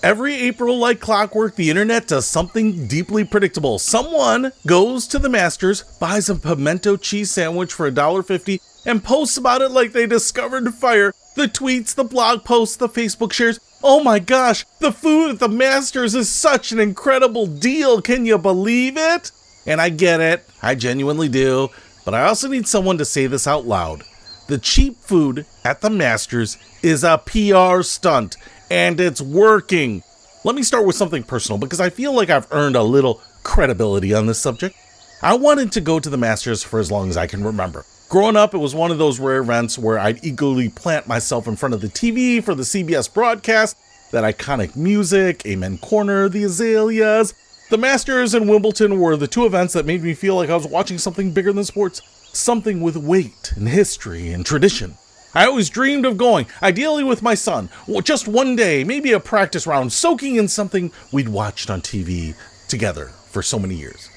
Every April, like clockwork, the internet does something deeply predictable. Someone goes to the Masters, buys a pimento cheese sandwich for $1.50, and posts about it like they discovered fire. The tweets, the blog posts, the Facebook shares. Oh my gosh, the food at the Masters is such an incredible deal. Can you believe it? And I get it. I genuinely do. But I also need someone to say this out loud. The cheap food at the Masters is a PR stunt, and it's working. Let me start with something personal because I feel like I've earned a little credibility on this subject. I wanted to go to the Masters for as long as I can remember. Growing up, it was one of those rare events where I'd eagerly plant myself in front of the TV for the CBS broadcast, that iconic music, Amen Corner, the Azaleas. The Masters and Wimbledon were the two events that made me feel like I was watching something bigger than sports, something with weight and history and tradition. I always dreamed of going, ideally with my son, just one day, maybe a practice round, soaking in something we'd watched on TV together for so many years.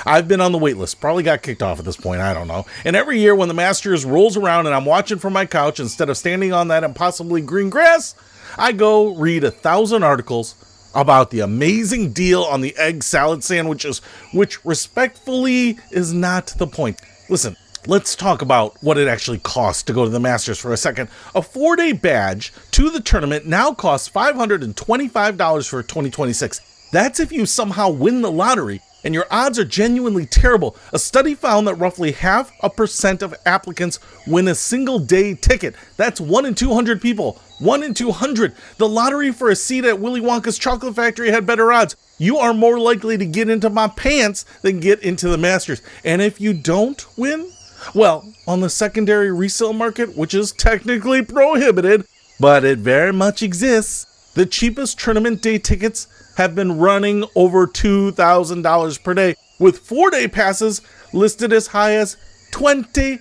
I've been on the wait list, probably got kicked off at this point, I don't know. And every year when the Masters rolls around and I'm watching from my couch instead of standing on that impossibly green grass, I go read 1,000 articles about the amazing deal on the egg salad sandwiches, which respectfully is not the point. Listen, let's talk about what it actually costs to go to the Masters for a second. A 4-day badge to the tournament now costs $525 for 2026. That's if you somehow win the lottery, and your odds are genuinely terrible. A study found that roughly 0.5% of applicants win a single day ticket. That's 1 in 200 people. 1 in 200. The lottery for a seat at Willy Wonka's chocolate factory had better odds. You are more likely to get into my pants than get into the Masters. And if you don't win, well, on the secondary resale market, which is technically prohibited, but it very much exists, the cheapest tournament day tickets have been running over $2,000 per day, with 4-day passes listed as high as $20,000.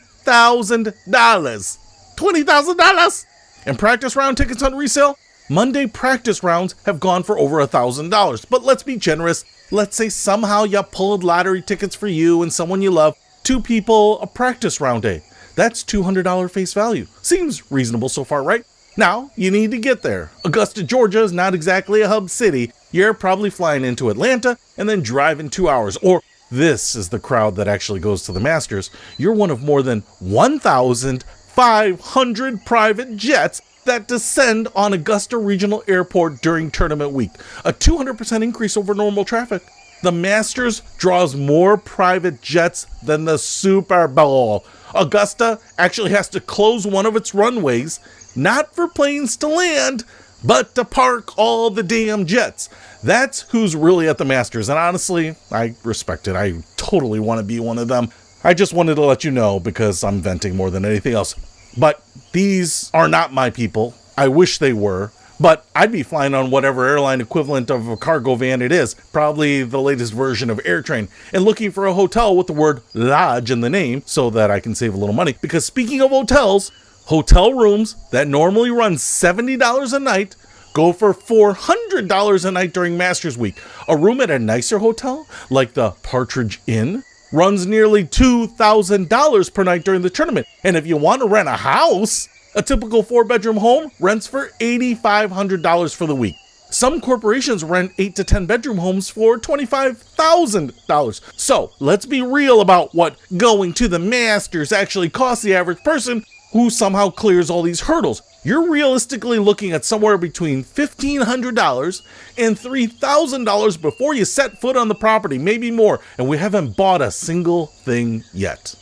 $20,000! And practice round tickets on resale? Monday practice rounds have gone for over $1,000. But let's be generous. Let's say somehow you pulled lottery tickets for you and someone you love. 2 people a practice round day. That's $200 face value. Seems reasonable so far, right? Now, you need to get there. Augusta, Georgia is not exactly a hub city. You're probably flying into Atlanta and then driving 2 hours. Or this is the crowd that actually goes to the Masters. You're one of more than 1,500 private jets that descend on Augusta Regional Airport during tournament week. A 200% increase over normal traffic. The Masters draws more private jets than the Super Bowl. Augusta actually has to close one of its runways, not for planes to land, but to park all the damn jets. That's who's really at the Masters. And honestly, I respect it. I totally want to be one of them. I just wanted to let you know because I'm venting more than anything else. But these are not my people. I wish they were. But I'd be flying on whatever airline equivalent of a cargo van it is, probably the latest version of AirTrain, and looking for a hotel with the word lodge in the name so that I can save a little money. Because speaking of hotels, hotel rooms that normally run $70 a night go for $400 a night during Masters Week. A room at a nicer hotel, like the Partridge Inn, runs nearly $2,000 per night during the tournament. And if you want to rent a house, a typical 4-bedroom home rents for $8,500 for the week. Some corporations rent 8 to 10 bedroom homes for $25,000. So let's be real about what going to the Masters actually costs the average person who somehow clears all these hurdles. You're realistically looking at somewhere between $1,500 and $3,000 before you set foot on the property, maybe more, and we haven't bought a single thing yet.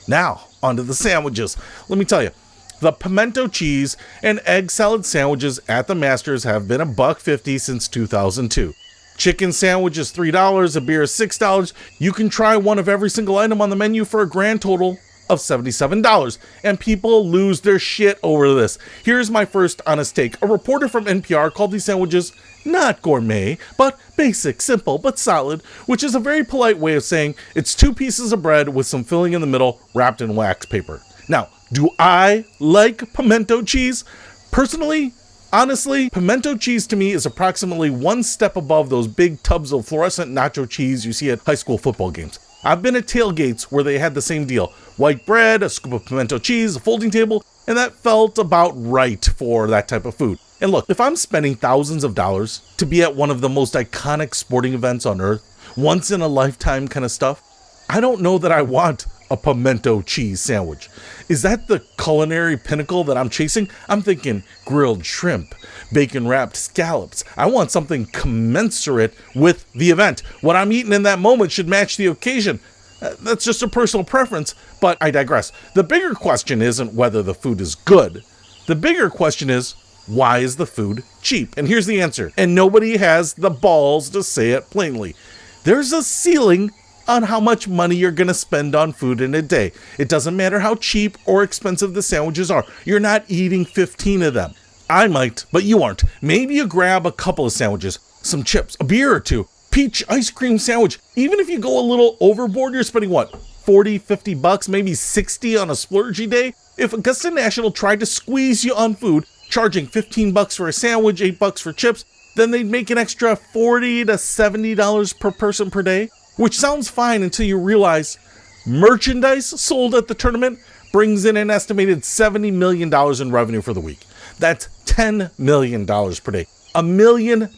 Now, onto the sandwiches. Let me tell you, the pimento cheese and egg salad sandwiches at the Masters have been $1.50 since 2002. Chicken sandwich is $3, a beer is $6. You can try one of every single item on the menu for a grand total of $77, and people lose their shit over this. Here's my first honest take. A reporter from NPR called these sandwiches not gourmet, but basic, simple, but solid, which is a very polite way of saying it's 2 pieces of bread with some filling in the middle wrapped in wax paper. Now, do I like pimento cheese? Personally, honestly, pimento cheese to me is approximately 1 step above those big tubs of fluorescent nacho cheese you see at high school football games. I've been at tailgates where they had the same deal. White bread, a scoop of pimento cheese, a folding table, and that felt about right for that type of food. And look, if I'm spending thousands of dollars to be at one of the most iconic sporting events on earth, once in a lifetime kind of stuff, I don't know that I want a pimento cheese sandwich. Is that the culinary pinnacle that I'm chasing? I'm thinking grilled shrimp, bacon wrapped scallops. I want something commensurate with the event. What I'm eating in that moment should match the occasion. That's just a personal preference, but I digress. The bigger question isn't whether the food is good. The bigger question is, why is the food cheap? And here's the answer. And nobody has the balls to say it plainly. There's a ceiling on how much money you're going to spend on food in a day. It doesn't matter how cheap or expensive the sandwiches are. You're not eating 15 of them. I might, but you aren't. Maybe you grab a couple of sandwiches, some chips, a beer or two, peach ice cream sandwich. Even if you go a little overboard, you're spending what, 40, 50 bucks, maybe 60 on a splurgy day? If Augusta National tried to squeeze you on food, charging 15 bucks for a sandwich, 8 bucks for chips, then they'd make an extra $40 to $70 per person per day. Which sounds fine until you realize merchandise sold at the tournament brings in an estimated $70 million in revenue for the week. That's $10 million per day. $1 million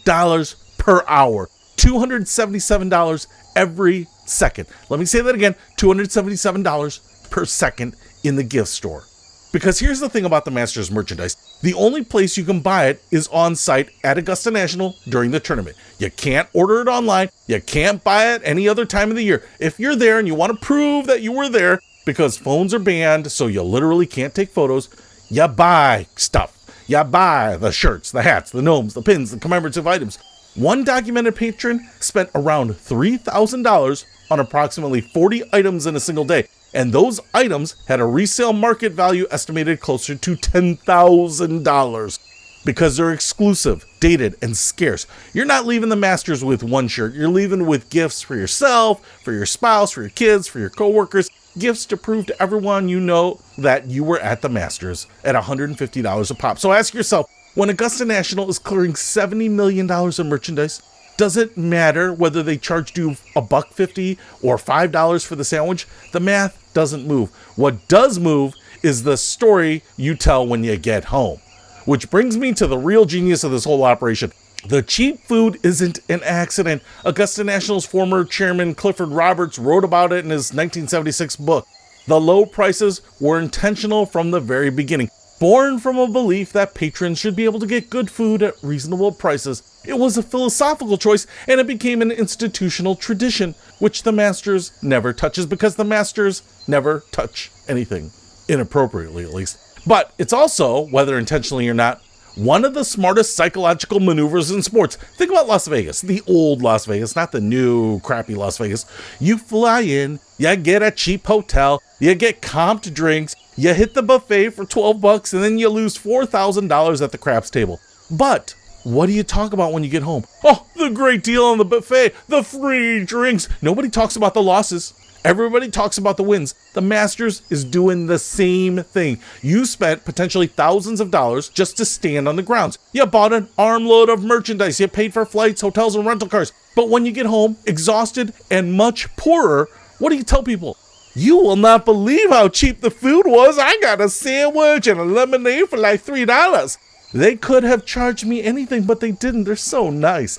per hour. $277 every second. Let me say that again. $277 per second in the gift store. Because here's the thing about the Masters merchandise. The only place you can buy it is on site at Augusta National during the tournament. You can't order it online. You can't buy it any other time of the year. If you're there and you want to prove that you were there, because phones are banned, so you literally can't take photos, you buy stuff. You buy the shirts, the hats, the gnomes, the pins, the commemorative items. One documented patron spent around $3,000 on approximately 40 items in a single day. And those items had a resale market value estimated closer to $10,000 because they're exclusive, dated, and scarce. You're not leaving the Masters with one shirt. You're leaving with gifts for yourself, for your spouse, for your kids, for your coworkers. Gifts to prove to everyone you know that you were at the Masters at $150 a pop. So ask yourself, when Augusta National is clearing $70 million in merchandise, does it matter whether they charged you $1.50 or $5 for the sandwich? The math doesn't move. What does move is the story you tell when you get home. Which brings me to the real genius of this whole operation. The cheap food isn't an accident. Augusta National's former chairman Clifford Roberts wrote about it in his 1976 book. The low prices were intentional from the very beginning. Born from a belief that patrons should be able to get good food at reasonable prices. It was a philosophical choice, and it became an institutional tradition, which the Masters never touches because the Masters never touch anything, inappropriately at least. But it's also, whether intentionally or not, one of the smartest psychological maneuvers in sports. Think about Las Vegas, the old Las Vegas, not the new crappy Las Vegas. You fly in, you get a cheap hotel, you get comped drinks, you hit the buffet for 12 bucks, and then you lose $4,000 at the craps table. But what do you talk about when you get home? Oh, the great deal on the buffet, the free drinks. Nobody talks about the losses. Everybody talks about the wins. The Masters is doing the same thing. You spent potentially thousands of dollars just to stand on the grounds. You bought an armload of merchandise. You paid for flights, hotels, and rental cars. But when you get home, exhausted and much poorer, what do you tell people? You will not believe how cheap the food was. I got a sandwich and a lemonade for like $3. They could have charged me anything, but they didn't. They're so nice.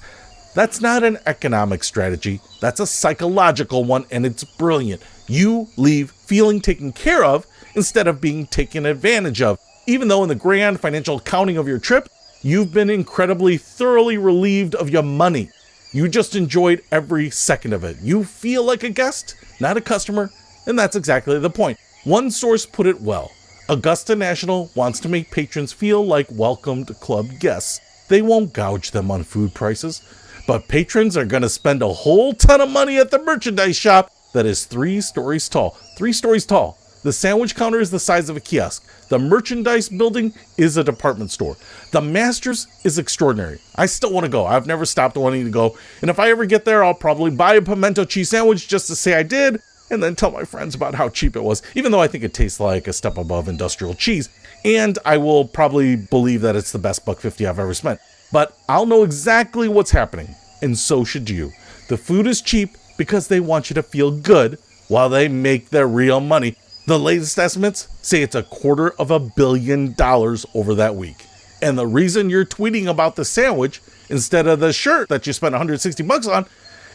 That's not an economic strategy. That's a psychological one, and it's brilliant. You leave feeling taken care of instead of being taken advantage of. Even though in the grand financial accounting of your trip, you've been incredibly thoroughly relieved of your money. You just enjoyed every second of it. You feel like a guest, not a customer, and that's exactly the point. One source put it well. Augusta National wants to make patrons feel like welcomed club guests. They won't gouge them on food prices. But patrons are going to spend a whole ton of money at the merchandise shop that is 3 stories tall. 3 stories tall. The sandwich counter is the size of a kiosk. The merchandise building is a department store. The Masters is extraordinary. I still want to go. I've never stopped wanting to go. And if I ever get there, I'll probably buy a pimento cheese sandwich just to say I did, and then tell my friends about how cheap it was, even though I think it tastes like a step above industrial cheese. And I will probably believe that it's the best $1.50 I've ever spent. But I'll know exactly what's happening, and so should you. The food is cheap because they want you to feel good while they make their real money. The latest estimates say it's $250 million over that week. And the reason you're tweeting about the sandwich instead of the shirt that you spent $160 on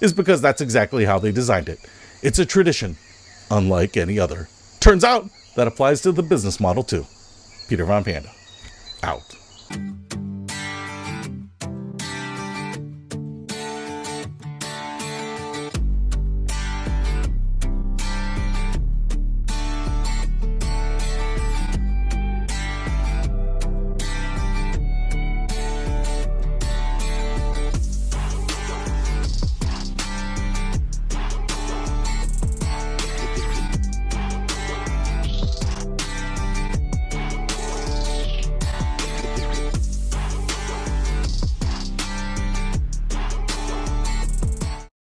is because that's exactly how they designed it. It's a tradition, unlike any other. Turns out that applies to the business model too. Peter Von Panda, out.